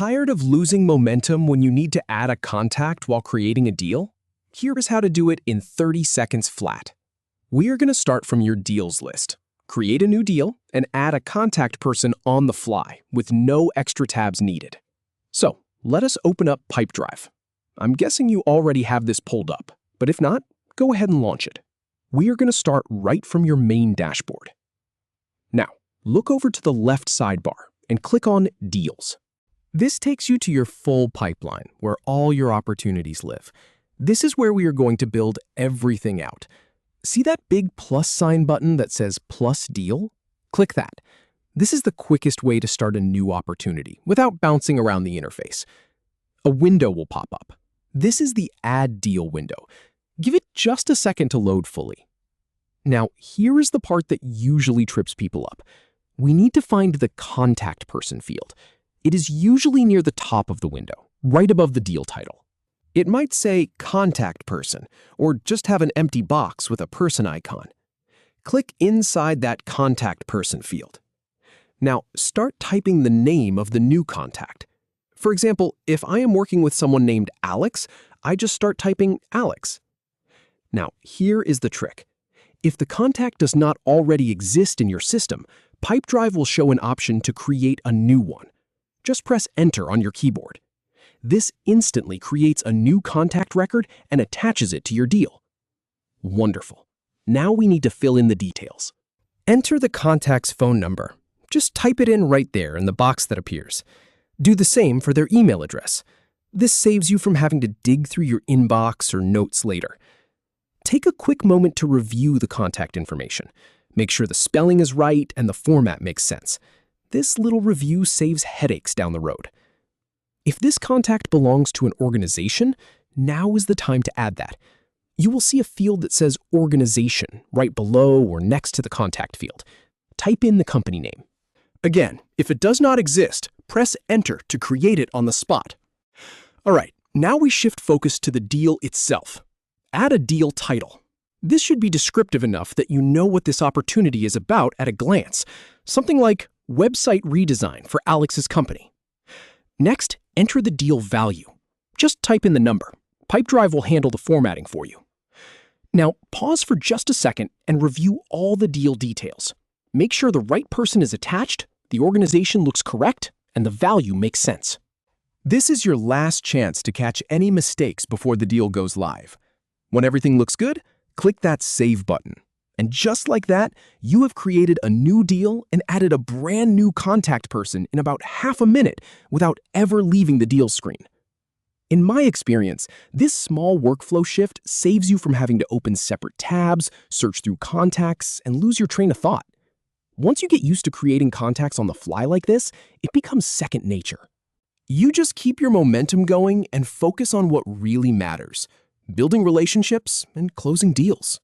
Tired of losing momentum when you need to add a contact while creating a deal? Here is how to do it in 30 seconds flat. We are going to start from your deals list. Create a new deal and add a contact person on the fly with no extra tabs needed. So, let us open up Pipedrive. I'm guessing you already have this pulled up, but if not, go ahead and launch it. We are going to start right from your main dashboard. Now, look over to the left sidebar and click on Deals. This takes you to your full pipeline, where all your opportunities live. This is where we are going to build everything out. See that big plus sign button that says Plus Deal? Click that. This is the quickest way to start a new opportunity without bouncing around the interface. A window will pop up. This is the Add Deal window. Give it just a second to load fully. Now, here is the part that usually trips people up. We need to find the Contact Person field. It is usually near the top of the window, right above the deal title. It might say Contact Person, or just have an empty box with a person icon. Click inside that Contact Person field. Now, start typing the name of the new contact. For example, if I am working with someone named Alex, I just start typing Alex. Now, here is the trick. If the contact does not already exist in your system, Pipedrive will show an option to create a new one. Just press Enter on your keyboard. This instantly creates a new contact record and attaches it to your deal. Wonderful. Now we need to fill in the details. Enter the contact's phone number. Just type it in right there in the box that appears. Do the same for their email address. This saves you from having to dig through your inbox or notes later. Take a quick moment to review the contact information. Make sure the spelling is right and the format makes sense. This little review saves headaches down the road. If this contact belongs to an organization, now is the time to add that. You will see a field that says Organization right below or next to the contact field. Type in the company name. Again, if it does not exist, press Enter to create it on the spot. All right, now we shift focus to the deal itself. Add a deal title. This should be descriptive enough that you know what this opportunity is about at a glance. Something like Website Redesign for Alex's company. Next, enter the deal value. Just type in the number. Pipedrive will handle the formatting for you. Now, pause for just a second and review all the deal details. Make sure the right person is attached, the organization looks correct, and the value makes sense. This is your last chance to catch any mistakes before the deal goes live. When everything looks good, click that Save button. And just like that, you have created a new deal and added a brand new contact person in about half a minute without ever leaving the deal screen. In my experience, this small workflow shift saves you from having to open separate tabs, search through contacts, and lose your train of thought. Once you get used to creating contacts on the fly like this, it becomes second nature. You just keep your momentum going and focus on what really matters: building relationships and closing deals.